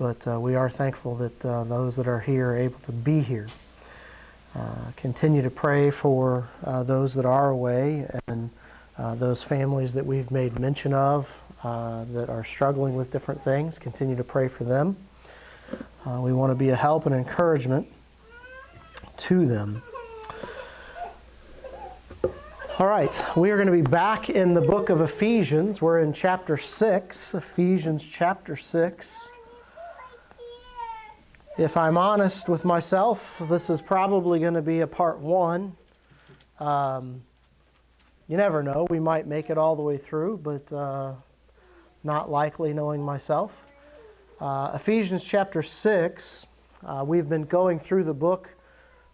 but we are thankful that those that are here are able to be here. Continue to pray for those that are away and those families that we've made mention of that are struggling with different things. Continue to pray for them. We want to be a help and encouragement to them. All right, we are going to be back in the book of Ephesians. We're in chapter 6, Ephesians chapter 6. If I'm honest with myself, this is probably going to be a part 1. You never know, we might make it all the way through, but not likely knowing myself. Ephesians chapter 6, we've been going through the book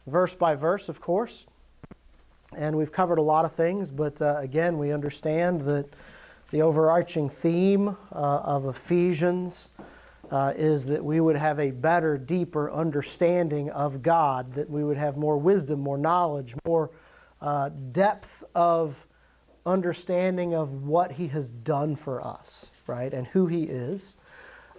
verse by verse, of course. And we've covered a lot of things, but again, we understand that the overarching theme of Ephesians is that we would have a better, deeper understanding of God, that we would have more wisdom, more knowledge, more depth of understanding of what He has done for us, right, and who He is.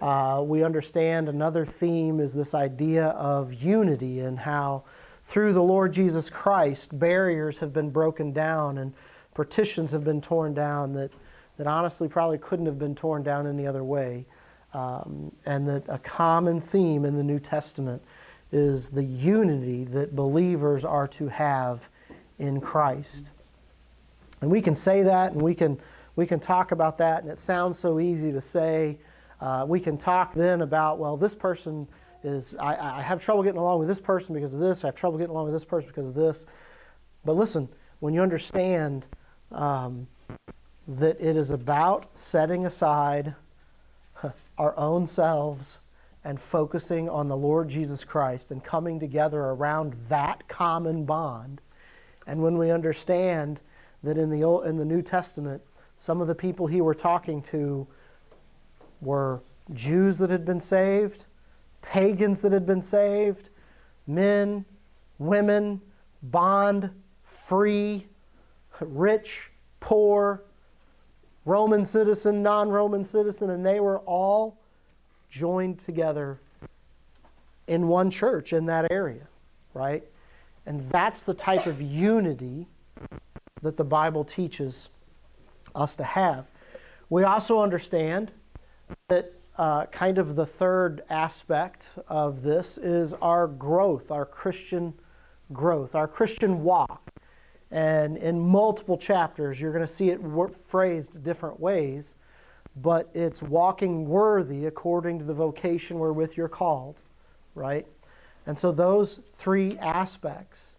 We understand another theme is this idea of unity and how through the Lord Jesus Christ, barriers have been broken down and partitions have been torn down that honestly probably couldn't have been torn down any other way. And that a common theme in the New Testament is the unity that believers are to have in Christ. And we can say that and we can talk about that, and it sounds so easy to say. We can talk then about, well, this person is, I have trouble getting along with this person because of this, I have trouble getting along with this person because of this. But listen, when you understand that it is about setting aside our own selves and focusing on the Lord Jesus Christ and coming together around that common bond, and when we understand that in the New Testament, some of the people He were talking to were Jews that had been saved, pagans that had been saved, men, women, bond, free, rich, poor, Roman citizen, non-Roman citizen, and they were all joined together in one church in that area, right? And that's the type of unity that the Bible teaches us to have. We also understand that kind of the third aspect of this is our growth, our Christian growth, our Christian walk. And in multiple chapters, you're going to see it phrased different ways, but it's walking worthy according to the vocation wherewith you're called, right? And so those three aspects.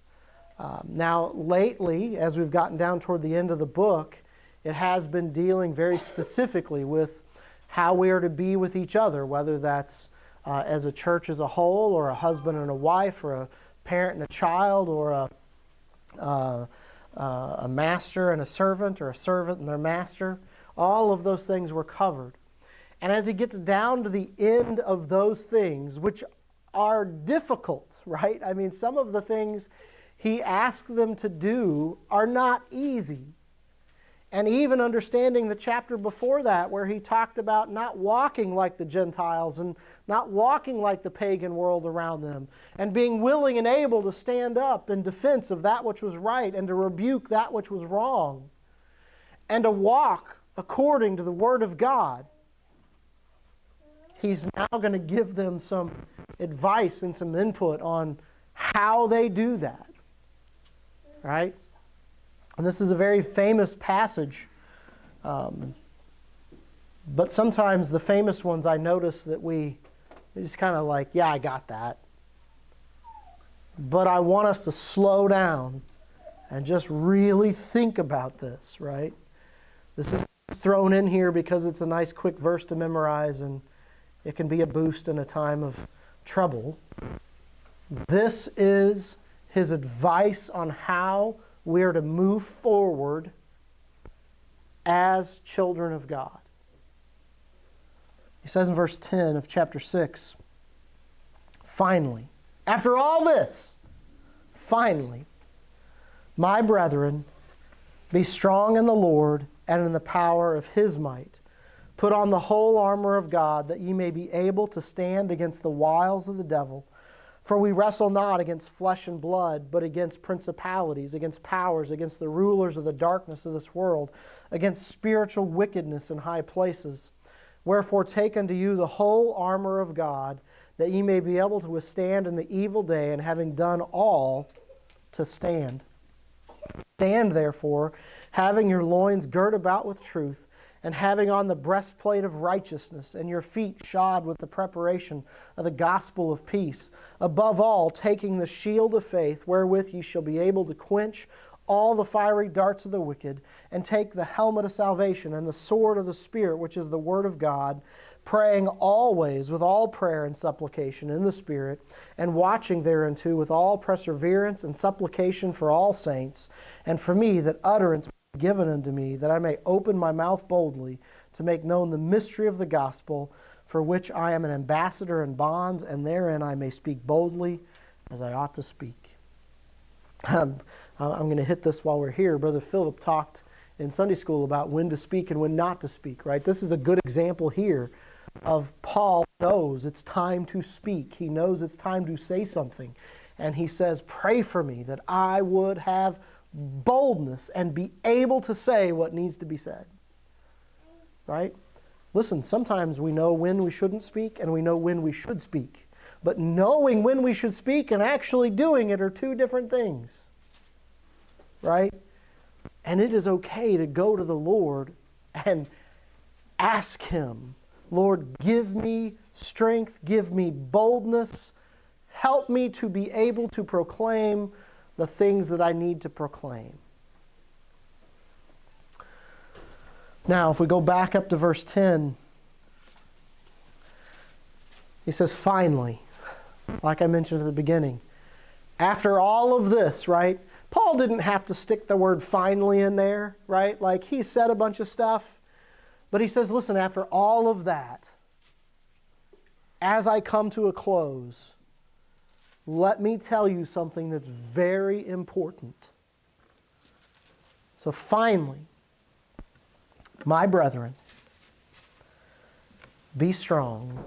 Now, lately, as we've gotten down toward the end of the book, it has been dealing very specifically with how we are to be with each other, whether that's as a church as a whole, or a husband and a wife, or a parent and a child, or a master and a servant, or a servant and their master. All of those things were covered. And as he gets down to the end of those things, which are difficult, right? I mean, some of the things he asked them to do are not easy. And even understanding the chapter before that, where he talked about not walking like the Gentiles and not walking like the pagan world around them, and being willing and able to stand up in defense of that which was right and to rebuke that which was wrong, and to walk according to the Word of God. He's now going to give them some advice and some input on how they do that, right? And this is a very famous passage, but sometimes the famous ones I notice that we just kind of like, yeah, I got that. But I want us to slow down and just really think about this, right? This is thrown in here because it's a nice quick verse to memorize and it can be a boost in a time of trouble. This is his advice on how we are to move forward as children of God. He says in verse 10 of chapter 6, finally, after all this, finally, my brethren, be strong in the Lord and in the power of His might. Put on the whole armor of God, that ye may be able to stand against the wiles of the devil. For we wrestle not against flesh and blood, but against principalities, against powers, against the rulers of the darkness of this world, against spiritual wickedness in high places. Wherefore take unto you the whole armor of God, that ye may be able to withstand in the evil day, and having done all, to stand. Stand therefore, having your loins girt about with truth, and having on the breastplate of righteousness, and your feet shod with the preparation of the gospel of peace. Above all, taking the shield of faith, wherewith ye shall be able to quench all the fiery darts of the wicked, and take the helmet of salvation and the sword of the Spirit, which is the word of God, praying always with all prayer and supplication in the Spirit, and watching thereunto with all perseverance and supplication for all saints, and for me, that utterance given unto me, that I may open my mouth boldly to make known the mystery of the gospel, for which I am an ambassador in bonds, and therein I may speak boldly as I ought to speak. I'm going to hit this while we're here. Brother Philip talked in Sunday school about when to speak and when not to speak, right? This is a good example here of Paul knows it's time to speak. He knows it's time to say something. And he says, pray for me that I would have boldness and be able to say what needs to be said. Right? Listen, sometimes we know when we shouldn't speak and we know when we should speak. But knowing when we should speak and actually doing it are two different things. Right? And it is okay to go to the Lord and ask Him, Lord, give me strength, give me boldness, help me to be able to proclaim the things that I need to proclaim. Now, if we go back up to verse 10, he says, finally, like I mentioned at the beginning, after all of this, right? Paul didn't have to stick the word finally in there, right? Like he said a bunch of stuff, but he says, listen, after all of that, as I come to a close, let me tell you something that's very important. So finally, my brethren, be strong.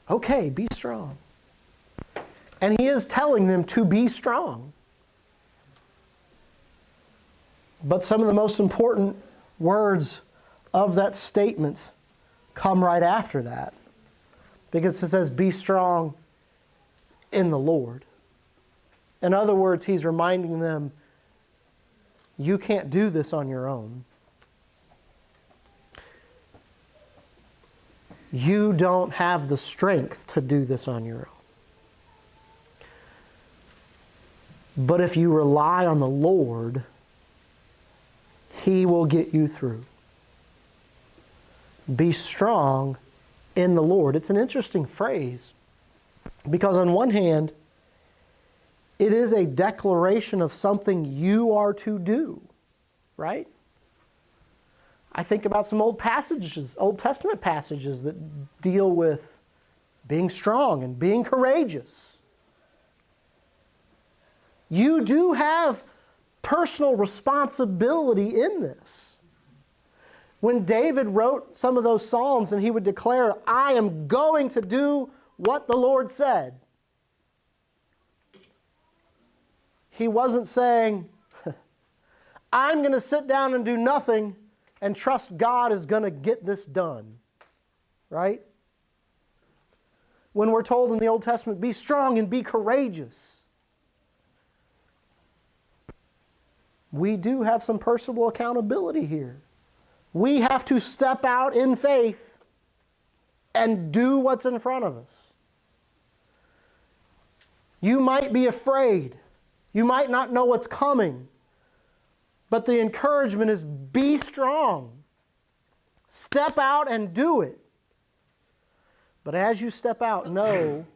Okay, be strong. And he is telling them to be strong. But some of the most important words of that statement come right after that. Because it says, be strong in the Lord. In other words, he's reminding them, you can't do this on your own. You don't have the strength to do this on your own. But if you rely on the Lord, He will get you through. Be strong in the Lord. It's an interesting phrase. Because on one hand, it is a declaration of something you are to do, right? I think about some Old Testament passages that deal with being strong and being courageous. You do have personal responsibility in this. When David wrote some of those Psalms and he would declare, I am going to do what the Lord said. He wasn't saying, I'm going to sit down and do nothing and trust God is going to get this done. Right? When we're told in the Old Testament, be strong and be courageous, we do have some personal accountability here. We have to step out in faith and do what's in front of us. You might be afraid. You might not know what's coming. But the encouragement is be strong. Step out and do it. But as you step out, know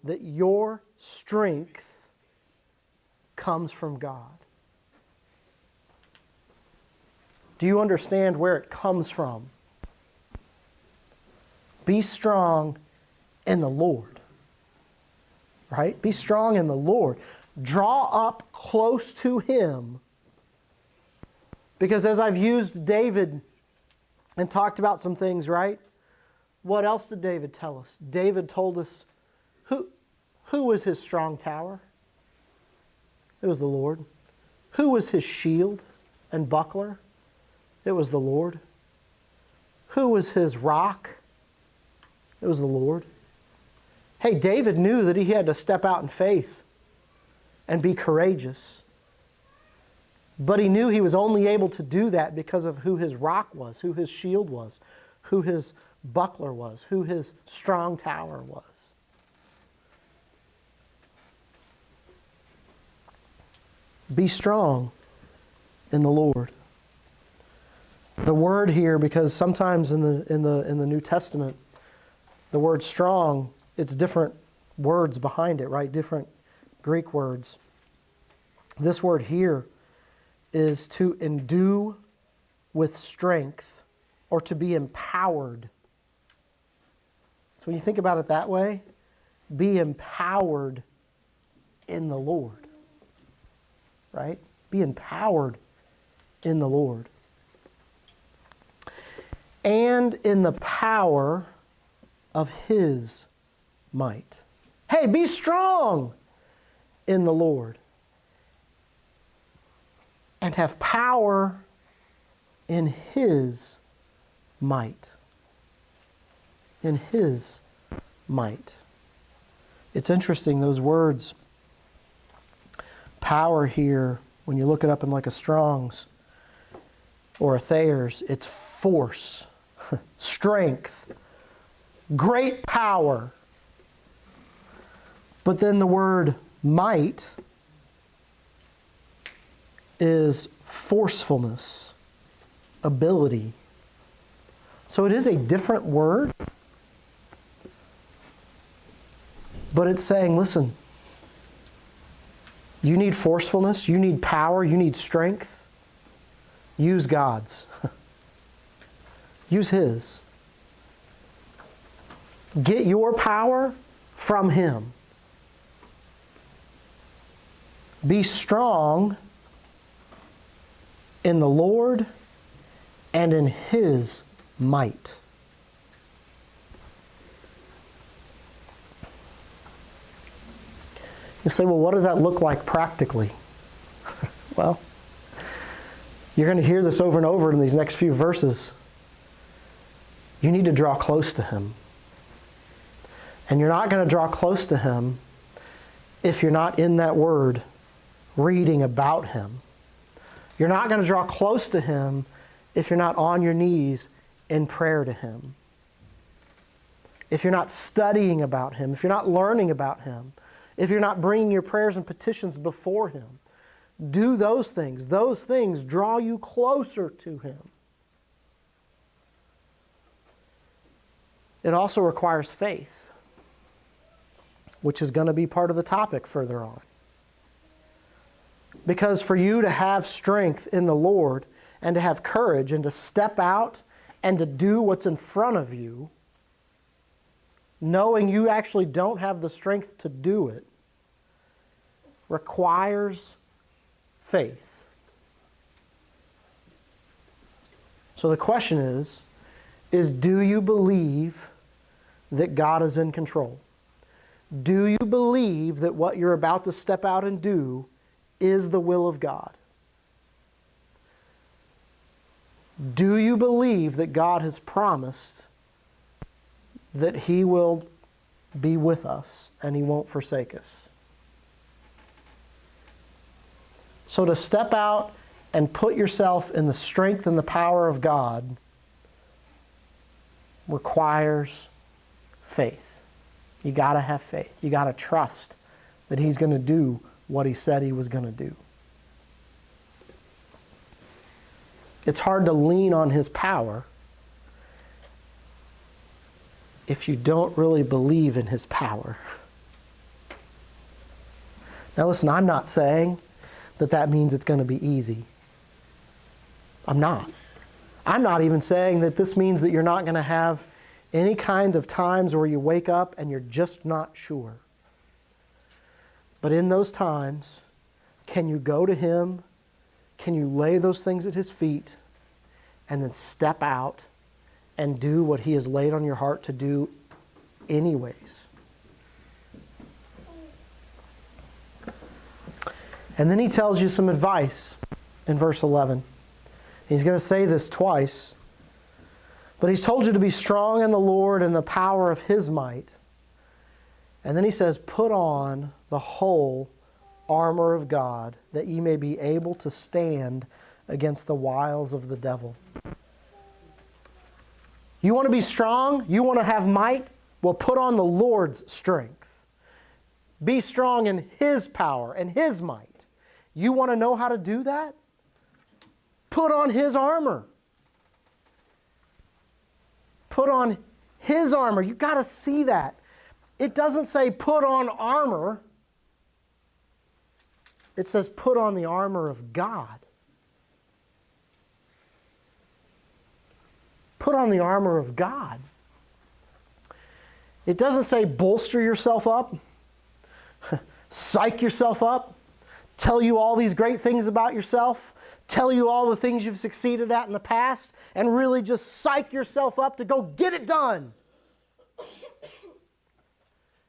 that your strength comes from God. Do you understand where it comes from? Be strong in the Lord. Right? Be strong in the Lord. Draw up close to Him. Because as I've used David and talked about some things, right? What else did David tell us? David told us who was his strong tower? It was the Lord. Who was his shield and buckler? It was the Lord. Who was his rock? It was the Lord. Hey, David knew that he had to step out in faith and be courageous. But he knew he was only able to do that because of who his rock was, who his shield was, who his buckler was, who his strong tower was. Be strong in the Lord. The word here, because sometimes in the New Testament, the word strong, it's different words behind it, right? Different Greek words. This word here is to endue with strength or to be empowered. So when you think about it that way, be empowered in the Lord, right? Be empowered in the Lord. And in the power of His might. Hey, be strong in the Lord. And have power in His might. In His might. It's interesting, those words, power here, when you look it up in like a Strong's or a Thayer's, it's force, strength, great power. But then the word might is forcefulness, ability. So it is a different word, but it's saying, listen, you need forcefulness, you need power, you need strength. Use God's. Use His. Get your power from Him. Be strong in the Lord and in His might. You say, well, what does that look like practically? Well, you're going to hear this over and over in these next few verses. You need to draw close to Him. And you're not going to draw close to Him if you're not in that Word reading about Him. You're not going to draw close to Him if you're not on your knees in prayer to Him. If you're not studying about Him, if you're not learning about Him, if you're not bringing your prayers and petitions before Him. Do those things. Those things draw you closer to Him. It also requires faith, which is going to be part of the topic further on. Because for you to have strength in the Lord and to have courage and to step out and to do what's in front of you, knowing you actually don't have the strength to do it, requires faith. So the question is do you believe that God is in control? Do you believe that what you're about to step out and do is the will of God? Do you believe that God has promised that He will be with us and He won't forsake us? So to step out and put yourself in the strength and the power of God requires faith. You got to have faith. You got to trust that He's going to do what He said He was going to do. It's hard to lean on His power if you don't really believe in His power. Now listen, I'm not saying that means it's going to be easy. I'm not. I'm not even saying that this means that you're not going to have any kind of times where you wake up and you're just not sure. But in those times, can you go to Him? Can you lay those things at His feet and then step out and do what He has laid on your heart to do anyways. And then He tells you some advice in verse 11. He's going to say this twice. But He's told you to be strong in the Lord and the power of His might. And then He says, put on the whole armor of God, that ye may be able to stand against the wiles of the devil. You want to be strong? You want to have might? Well, put on the Lord's strength. Be strong in His power and His might. You want to know how to do that? Put on His armor. Put on His armor. You've got to see that. It doesn't say put on armor. It says put on the armor of God. Put on the armor of God. It doesn't say bolster yourself up, psych yourself up, tell you all these great things about yourself, tell you all the things you've succeeded at in the past, and really just psych yourself up to go get it done.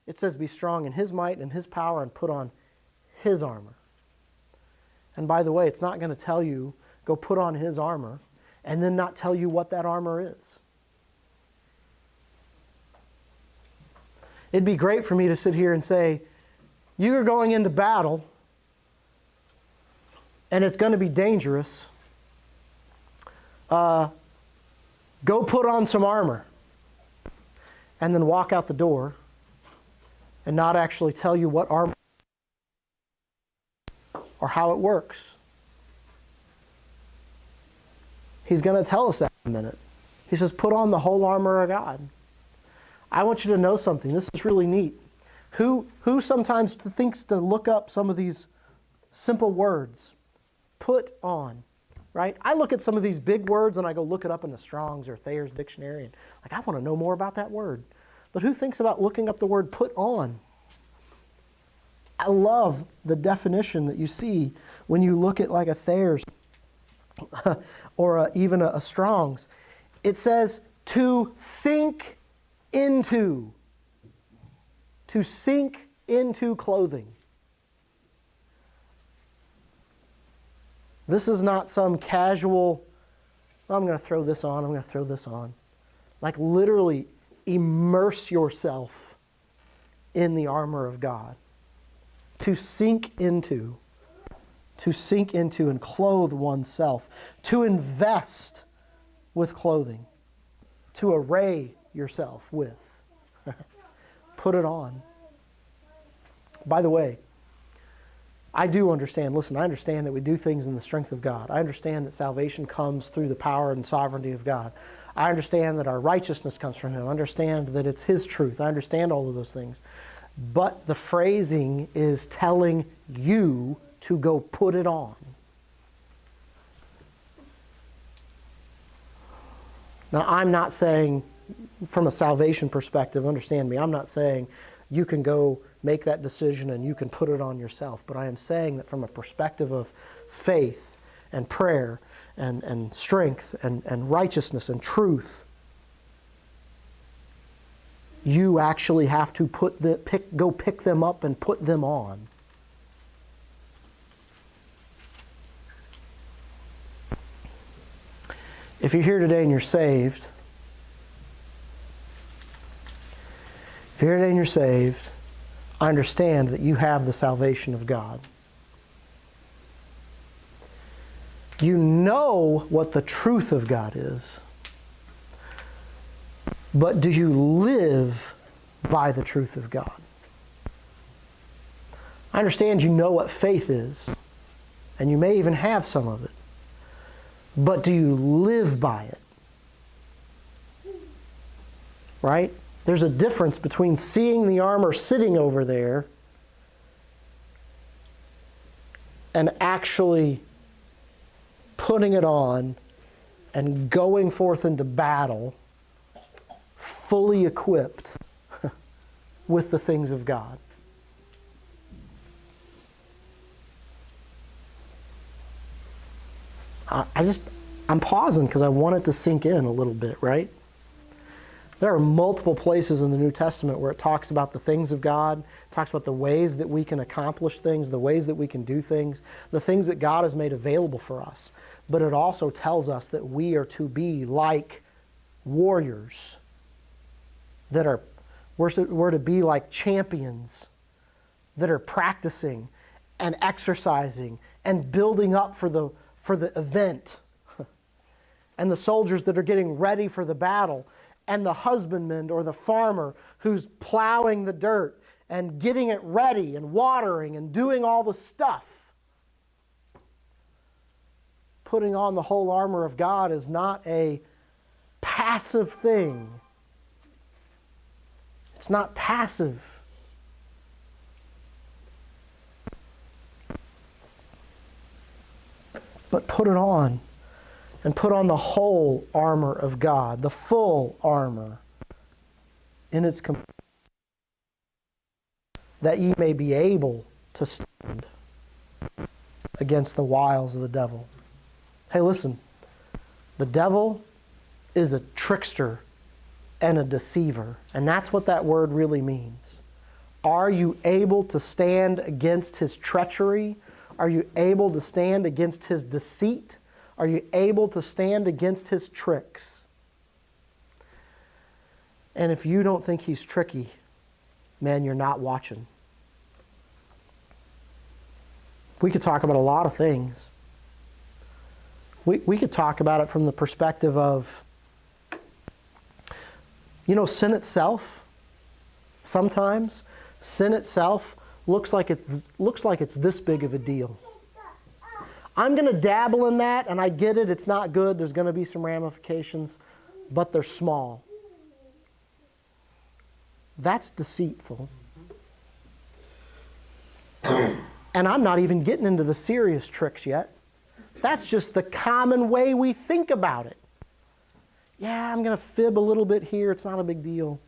It says be strong in His might and His power and put on His armor. And by the way, it's not going to tell you go put on His armor and then not tell you what that armor is. It'd be great for me to sit here and say, you're going into battle and it's going to be dangerous. Go put on some armor and then walk out the door and not actually tell you what armor or how it works. He's going to tell us that in a minute. He says, put on the whole armor of God. I want you to know something. This is really neat. Who sometimes thinks to look up some of these simple words? Put on, right? I look at some of these big words and I go look it up in the Strong's or Thayer's dictionary and I want to know more about that word. But who thinks about looking up the word put on? I love the definition that you see when you look at like a Thayer's or even a Strong's. It says to sink into. To sink into clothing. This is not some casual, I'm going to throw this on, I'm going to throw this on. Like literally immerse yourself in the armor of God. To sink into and clothe oneself. To invest with clothing. To array yourself with. Put it on. By the way, I do understand, listen, I understand that we do things in the strength of God. I understand that salvation comes through the power and sovereignty of God. I understand that our righteousness comes from Him. I understand that it's His truth. I understand all of those things. But the phrasing is telling you to go put it on. Now, I'm not saying, from a salvation perspective, understand me, I'm not saying you can go make that decision and you can put it on yourself. But I am saying that from a perspective of faith and prayer and strength and righteousness and truth, you actually have to go pick them up and put them on. If you're here today and you're saved, I understand that you have the salvation of God. You know what the truth of God is. But do you live by the truth of God? I understand you know what faith is, and you may even have some of it. But do you live by it? Right? There's a difference between seeing the armor sitting over there and actually putting it on and going forth into battle fully equipped with the things of God. I'm pausing because I want it to sink in a little bit, right? There are multiple places in the New Testament where it talks about the things of God, talks about the ways that we can accomplish things, the ways that we can do things, the things that God has made available for us. But it also tells us that we are to be like warriors, we're to be like champions that are practicing and exercising and building up for the event. And the soldiers that are getting ready for the battle, and the husbandman or the farmer who's plowing the dirt and getting it ready and watering and doing all the stuff. Putting on the whole armor of God is not a passive thing. It's not passive. But put it on. And put on the whole armor of God, the full armor, in its that ye may be able to stand against the wiles of the devil. Hey, listen, the devil is a trickster and a deceiver, and that's what that word really means. Are you able to stand against his treachery? Are you able to stand against his deceit? Are you able to stand against his tricks? And if you don't think he's tricky, man, you're not watching. We could talk about a lot of things. We could talk about it from the perspective of, sin itself. Sometimes sin itself looks like it's this big of a deal. I'm going to dabble in that, and I get it. It's not good. There's going to be some ramifications, but they're small. That's deceitful. And I'm not even getting into the serious tricks yet. That's just the common way we think about it. Yeah, I'm going to fib a little bit here. It's not a big deal.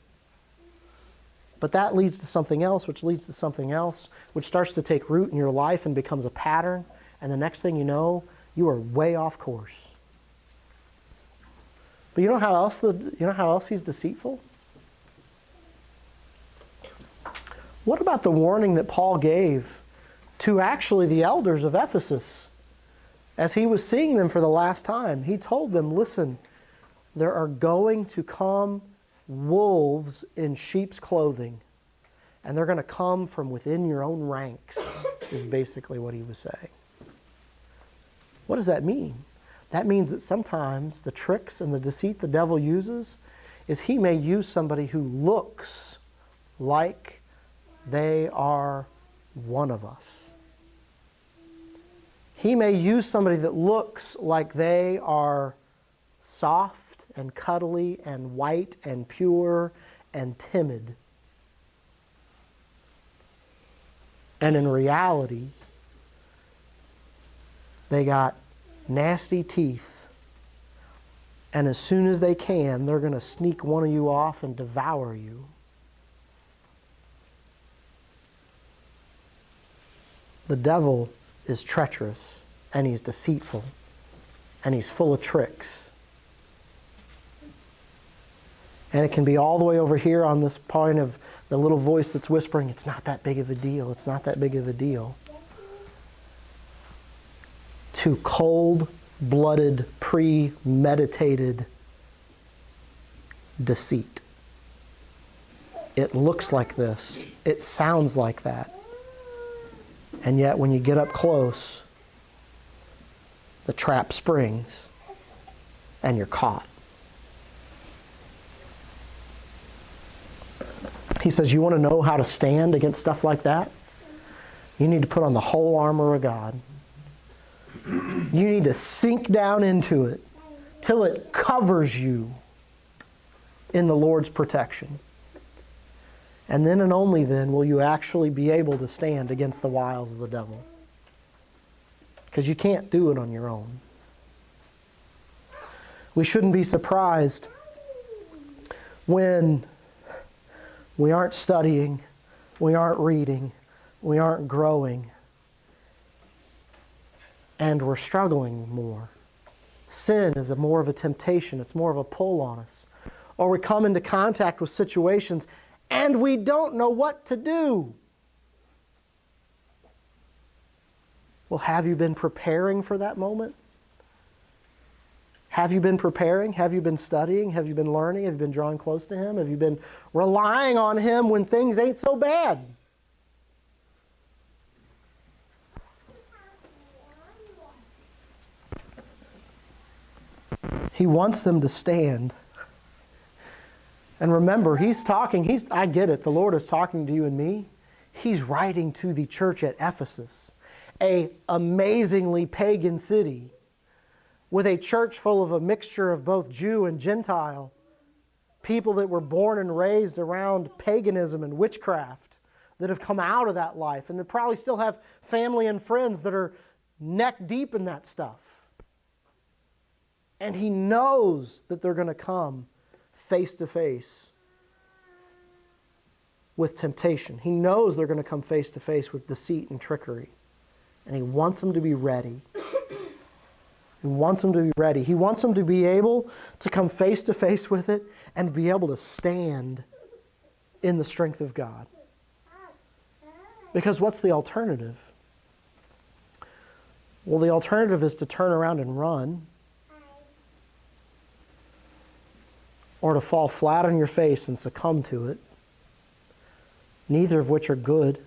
But that leads to something else, which leads to something else, which starts to take root in your life and becomes a pattern. And the next thing you know, you are way off course. But you know how else he's deceitful? What about the warning that Paul gave to actually the elders of Ephesus as he was seeing them for the last time? He told them, listen, there are going to come wolves in sheep's clothing, and they're going to come from within your own ranks, is basically what he was saying. What does that mean? That means that sometimes the tricks and the deceit the devil uses is he may use somebody who looks like they are one of us. He may use somebody that looks like they are soft and cuddly and white and pure and timid. And in reality, they got nasty teeth, and as soon as they can, they're going to sneak one of you off and devour you. The devil is treacherous, and he's deceitful, and he's full of tricks. And it can be all the way over here on this point of the little voice that's whispering, it's not that big of a deal, it's not that big of a deal. To cold-blooded, premeditated deceit. It looks like this. It sounds like that. And yet when you get up close, the trap springs and you're caught. He says, you want to know how to stand against stuff like that? You need to put on the whole armor of God. You need to sink down into it till it covers you in the Lord's protection. And then and only then will you actually be able to stand against the wiles of the devil. Because you can't do it on your own. We shouldn't be surprised when we aren't studying, we aren't reading, we aren't growing, and we're struggling more. Sin is more of a temptation. It's more of a pull on us. or we come into contact with situations and we don't know what to do. Well, have you been preparing for that moment? Have you been preparing? Have you been studying? Have you been learning? Have you been drawing close to Him? Have you been relying on Him when things ain't so bad? He wants them to stand. And remember, He's talking, I get it, the Lord is talking to you and me. He's writing to the church at Ephesus, an amazingly pagan city, with a church full of a mixture of both Jew and Gentile, people that were born and raised around paganism and witchcraft, that have come out of that life, and that probably still have family and friends that are neck deep in that stuff. And He knows that they're going to come face to face with temptation. He knows they're going to come face to face with deceit and trickery. And He wants them to be ready. He wants them to be ready. He wants them to be able to come face to face with it and be able to stand in the strength of God. Because what's the alternative? Well, the alternative is to turn around and run, or to fall flat on your face and succumb to it, neither of which are good.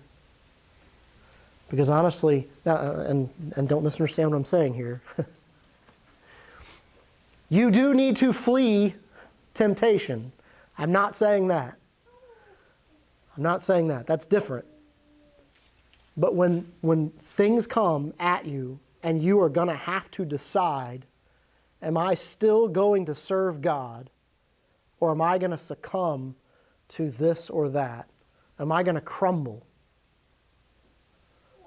Because honestly, and don't misunderstand what I'm saying here, you do need to flee temptation. I'm not saying that. I'm not saying that. That's different. But when things come at you and you are going to have to decide, am I still going to serve God, or am I going to succumb to this or that? Am I going to crumble?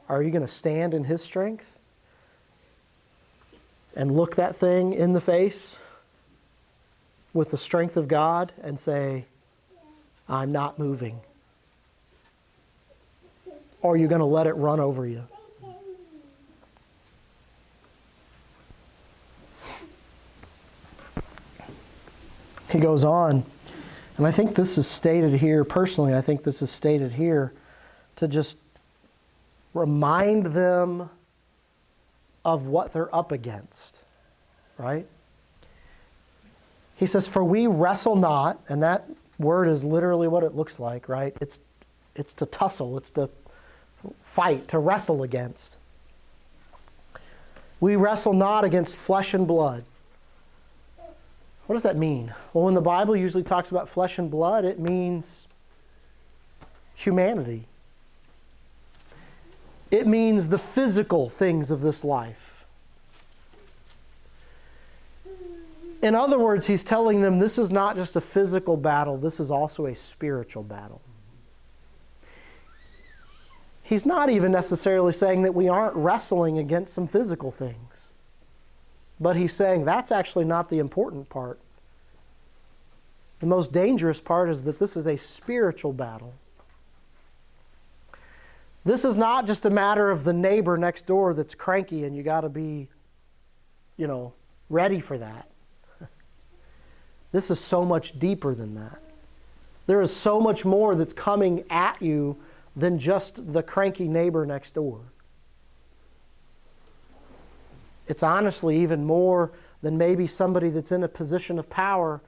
Are you going to stand in His strength and look that thing in the face with the strength of God and say, I'm not moving? Or are you going to let it run over you? He goes on, and I think this is stated here, personally, I think this is stated here to just remind them of what they're up against, right? He says, for we wrestle not, and that word is literally what it looks like, right? It's to tussle, it's to fight, to wrestle against. We wrestle not against flesh and blood. What does that mean? Well, when the Bible usually talks about flesh and blood, it means humanity. It means the physical things of this life. In other words, he's telling them this is not just a physical battle, this is also a spiritual battle. He's not even necessarily saying that we aren't wrestling against some physical things. But he's saying that's actually not the important part. The most dangerous part is that this is a spiritual battle. This is not just a matter of the neighbor next door that's cranky and you got to be, ready for that. This is so much deeper than that. There is so much more that's coming at you than just the cranky neighbor next door. It's honestly even more than maybe somebody that's in a position of power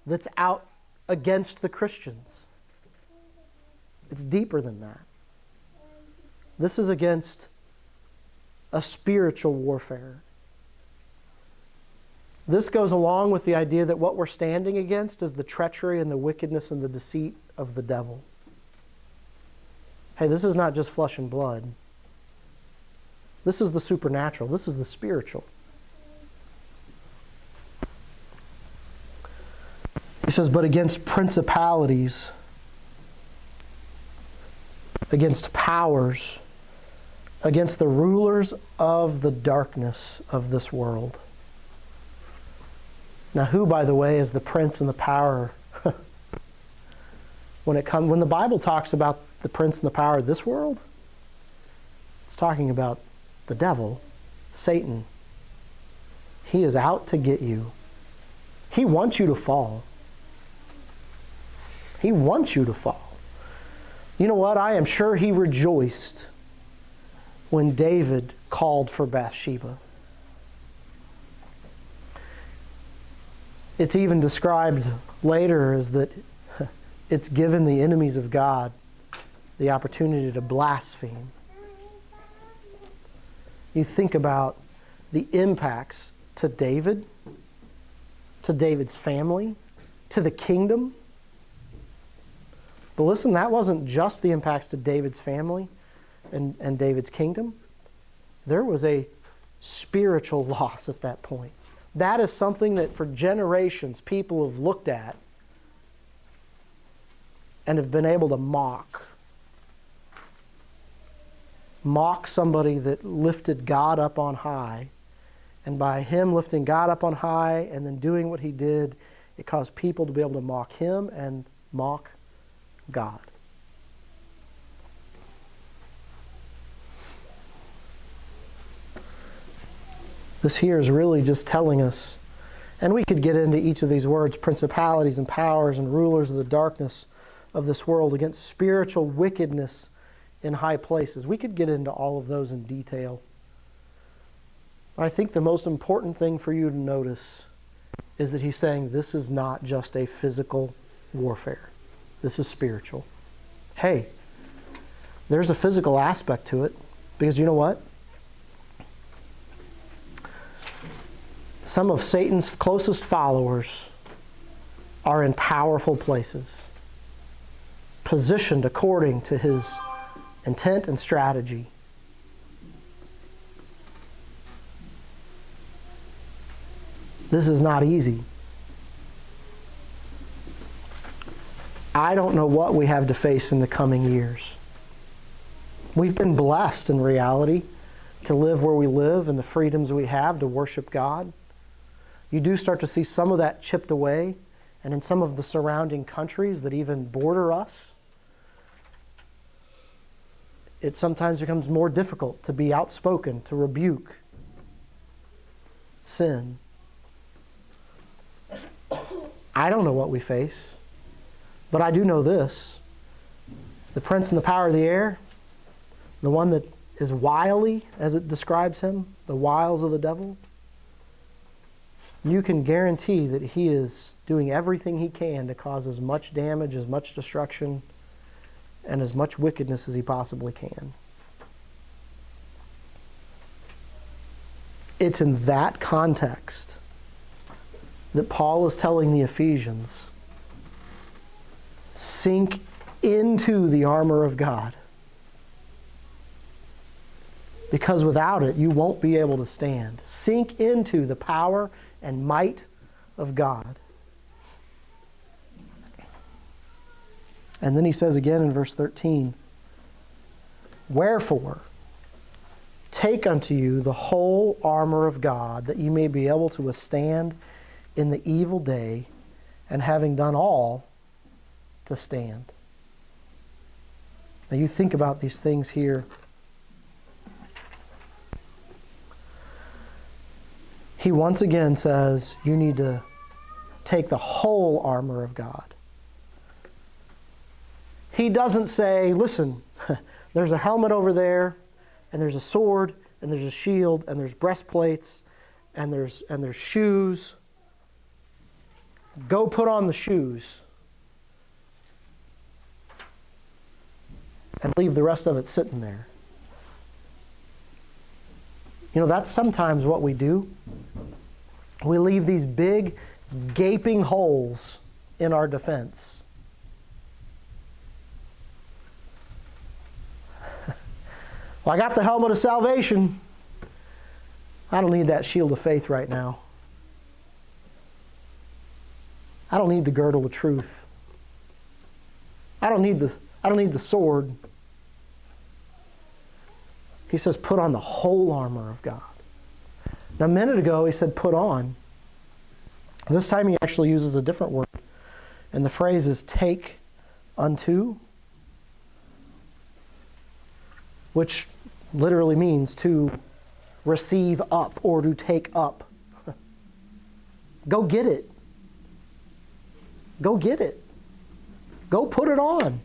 that's out against the Christians. It's deeper than that. This is against a spiritual warfare. This goes along with the idea that what we're standing against is the treachery and the wickedness and the deceit of the devil. Hey, this is not just flesh and blood. This is the supernatural. This is the spiritual. He says, but against principalities, against powers, against the rulers of the darkness of this world. Now, who, by the way, is the prince and the power? When the Bible talks about the prince and the power of this world, it's talking about the devil, Satan. He is out to get you. He wants you to fall. He wants you to fall. You know what? I am sure he rejoiced when David called for Bathsheba. It's even described later as that it's given the enemies of God the opportunity to blaspheme. You think about the impacts to David, to David's family, to the kingdom. But listen, that wasn't just the impacts to David's family and David's kingdom. There was a spiritual loss at that point. That is something that for generations people have looked at and have been able to mock. Mock somebody that lifted God up on high. And by him lifting God up on high and then doing what he did, it caused people to be able to mock him and mock God. This here is really just telling us, and we could get into each of these words, principalities and powers and rulers of the darkness of this world against spiritual wickedness in high places. We could get into all of those in detail. But I think the most important thing for you to notice is that he's saying this is not just a physical warfare. This is spiritual. Hey, there's a physical aspect to it, because you know what? Some of Satan's closest followers are in powerful places, positioned according to his intent and strategy. This is not easy. I don't know what we have to face in the coming years. We've been blessed in reality to live where we live and the freedoms we have to worship God. You do start to see some of that chipped away, and in some of the surrounding countries that even border us, it sometimes becomes more difficult to be outspoken, to rebuke sin. I don't know what we face, but I do know this. The prince and the power of the air, the one that is wily, as it describes him, the wiles of the devil, you can guarantee that he is doing everything he can to cause as much damage, as much destruction, and as much wickedness as he possibly can. It's in that context that Paul is telling the Ephesians, sink into the armor of God. Because without it, you won't be able to stand. Sink into the power and might of God. And then he says again in verse 13, wherefore, take unto you the whole armor of God, that you may be able to withstand in the evil day, and having done all, to stand. Now you think about these things here. He once again says you need to take the whole armor of God. He doesn't say, listen, there's a helmet over there, and there's a sword, and there's a shield, and there's breastplates, and there's shoes. Go put on the shoes. And leave the rest of it sitting there. You know, that's sometimes what we do. We leave these big, gaping holes in our defense. Well, I got the helmet of salvation. I don't need that shield of faith right now. I don't need the girdle of truth. I don't need the sword. He says, put on the whole armor of God. Now, a minute ago, he said, put on. This time, he actually uses a different word. And the phrase is take unto, which literally means to receive up or to take up. Go get it. Go get it. Go put it on.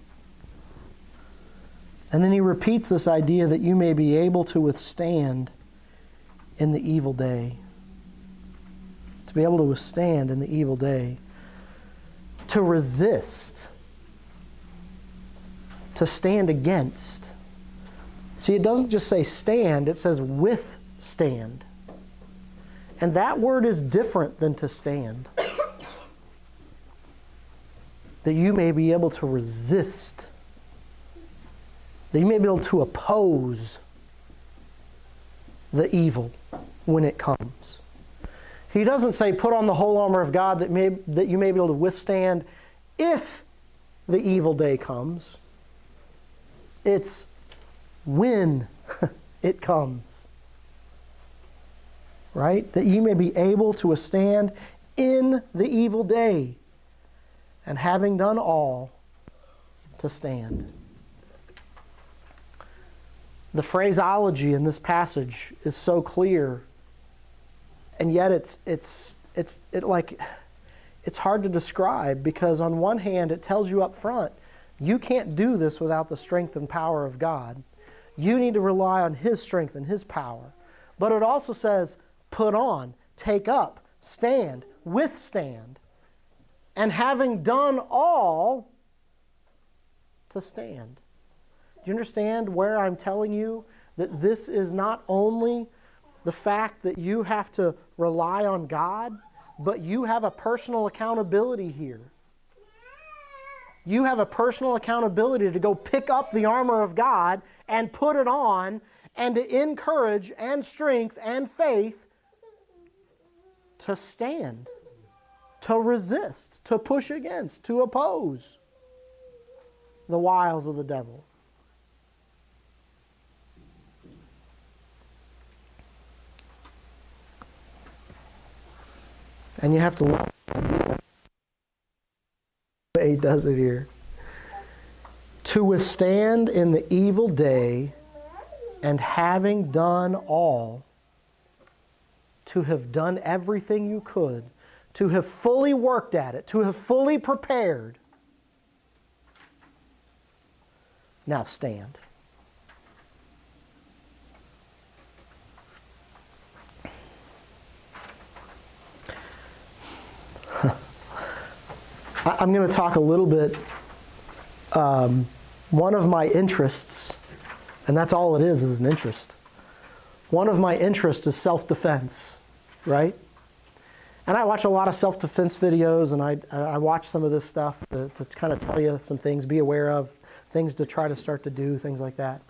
And then he repeats this idea that you may be able to withstand in the evil day. To be able to withstand in the evil day. To resist. To stand against. See, it doesn't just say stand, it says withstand. And that word is different than to stand. That you may be able to resist. That you may be able to oppose the evil when it comes. He doesn't say put on the whole armor of God that you may be able to withstand if the evil day comes. It's when it comes. Right? That you may be able to withstand in the evil day, and having done all, to stand. The phraseology in this passage is so clear, and yet it's hard to describe, because on one hand it tells you up front, you can't do this without the strength and power of God. You need to rely on His strength and His power. But it also says, put on, take up, stand, withstand, and having done all, to stand. Do you understand where I'm telling you that this is not only the fact that you have to rely on God, but you have a personal accountability here. You have a personal accountability to go pick up the armor of God and put it on, and to encourage and strength and faith to stand, to resist, to push against, to oppose the wiles of the devil. And you have to love the way He does it here. To withstand in the evil day, and having done all, to have done everything you could, to have fully worked at it, to have fully prepared. Now stand. I'm going to talk a little bit. One of my interests, and that's all it is an interest. One of my interests is self-defense, right? And I watch a lot of self-defense videos, and I watch some of this stuff to kind of tell you some things, be aware of, things to try to start to do, things like that.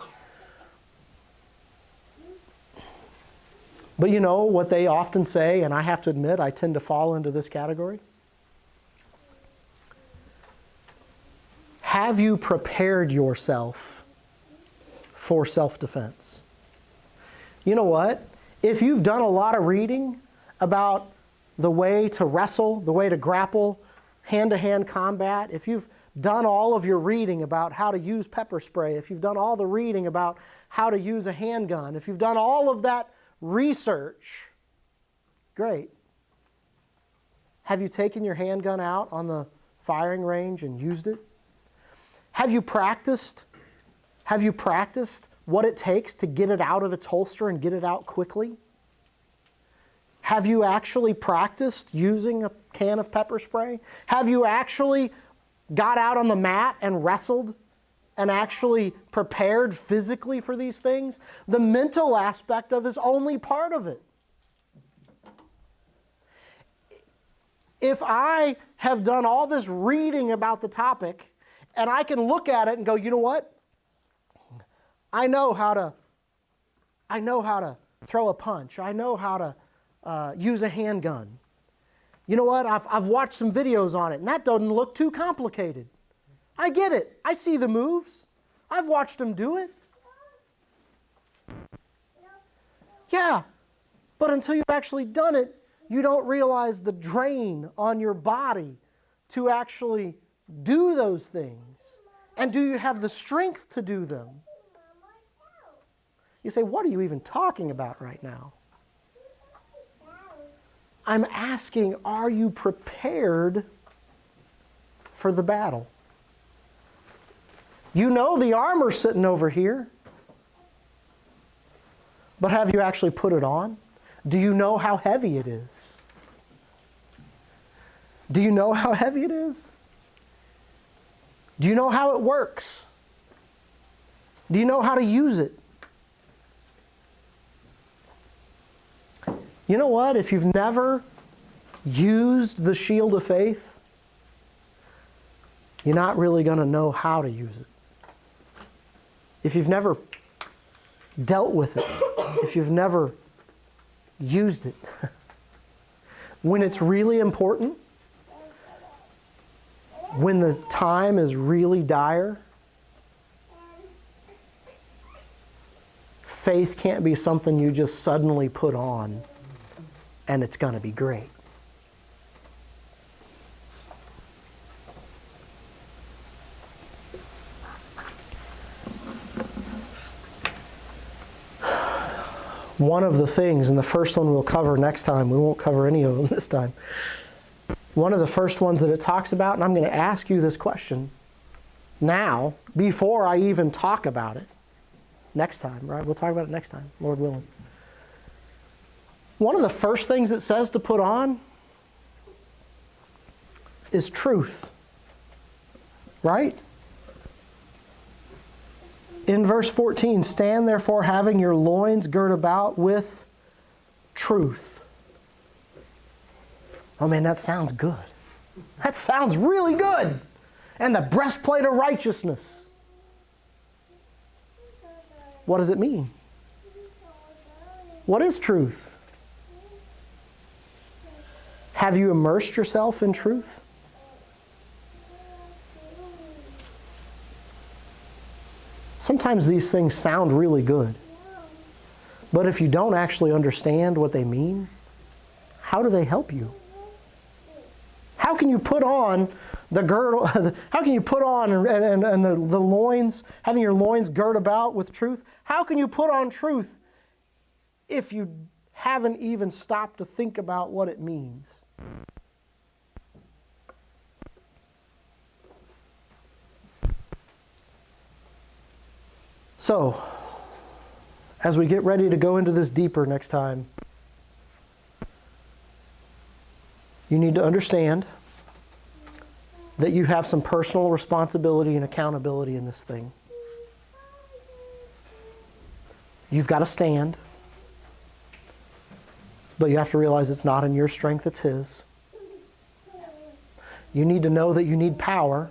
But you know what they often say, and I have to admit I tend to fall into this category? Have you prepared yourself for self-defense? You know what? If you've done a lot of reading about the way to wrestle, the way to grapple, hand-to-hand combat, if you've done all of your reading about how to use pepper spray, if you've done all the reading about how to use a handgun, if you've done all of that research, great. Have you taken your handgun out on the firing range and used it? Have you practiced? Have you practiced what it takes to get it out of its holster and get it out quickly? Have you actually practiced using a can of pepper spray? Have you actually got out on the mat and wrestled and actually prepared physically for these things? The mental aspect of it is only part of it. If I have done all this reading about the topic, and I can look at it and go, you know what? I know how to throw a punch. I know how to use a handgun. You know what? I've watched some videos on it, and that doesn't look too complicated. I get it. I see the moves. I've watched them do it. Yeah, but until you've actually done it, you don't realize the drain on your body to actually do those things. And do you have the strength to do them? You say, what are you even talking about right now? I'm asking, are you prepared for the battle? You know the armor's sitting over here. But have you actually put it on? Do you know how heavy it is? Do you know how heavy it is? Do you know how it works? Do you know how to use it? You know what? If you've never used the shield of faith, you're not really going to know how to use it. If you've never dealt with it, if you've never used it, when it's really important, when the time is really dire, faith can't be something you just suddenly put on and it's going to be great. One of the things, and the first one we'll cover next time, we won't cover any of them this time. One of the first ones that it talks about, and I'm going to ask you this question now, before I even talk about it next time, right? We'll talk about it next time, Lord willing. One of the first things it says to put on is truth, right? In verse 14, stand therefore having your loins girt about with truth. Oh man, that sounds good. That sounds really good. And the breastplate of righteousness. What does it mean? What is truth? Have you immersed yourself in truth? Sometimes these things sound really good. But if you don't actually understand what they mean, how do they help you? How can you put on the girdle, how can you put on and the loins, having your loins girt about with truth? How can you put on truth if you haven't even stopped to think about what it means? So, as we get ready to go into this deeper next time, you need to understand that you have some personal responsibility and accountability in this thing. You've got to stand, but you have to realize it's not in your strength, it's His. You need to know that you need power,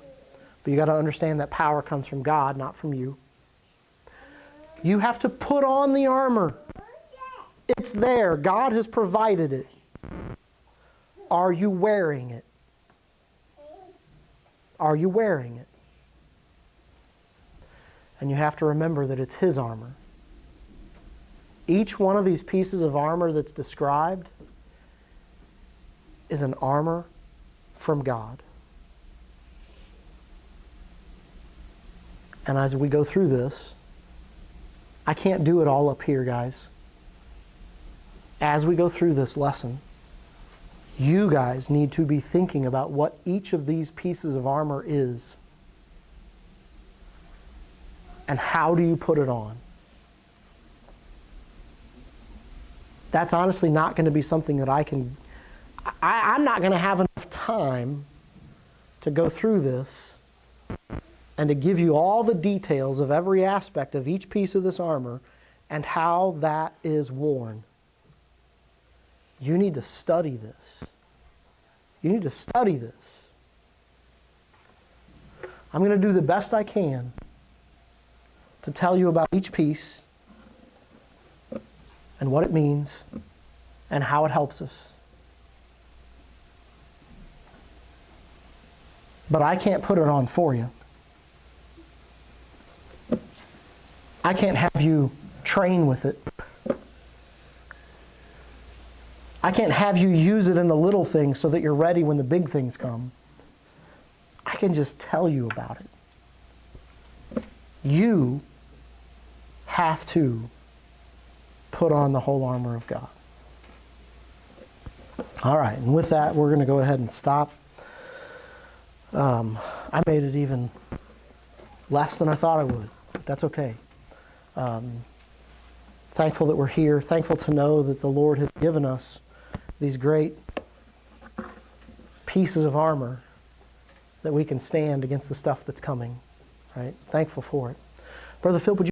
but you got to understand that power comes from God, not from you. You have to put on the armor. It's there. God has provided it. Are you wearing it? Are you wearing it? And you have to remember that it's His armor. Each one of these pieces of armor that's described is an armor from God. And as we go through this, I can't do it all up here, guys. As we go through this lesson, you guys need to be thinking about what each of these pieces of armor is. And how do you put it on? That's honestly not going to be something that I'm not going to have enough time to go through this and to give you all the details of every aspect of each piece of this armor and how that is worn. You need to study this. You need to study this. I'm going to do the best I can to tell you about each piece and what it means and how it helps us. But I can't put it on for you. I can't have you train with it. I can't have you use it in the little things so that you're ready when the big things come. I can just tell you about it. You have to put on the whole armor of God. All right, and with that, we're going to go ahead and stop. I made it even less than I thought I would. That's okay. Thankful that we're here. Thankful to know that the Lord has given us these great pieces of armor that we can stand against the stuff that's coming. Right? Thankful for it. Brother Phil, would you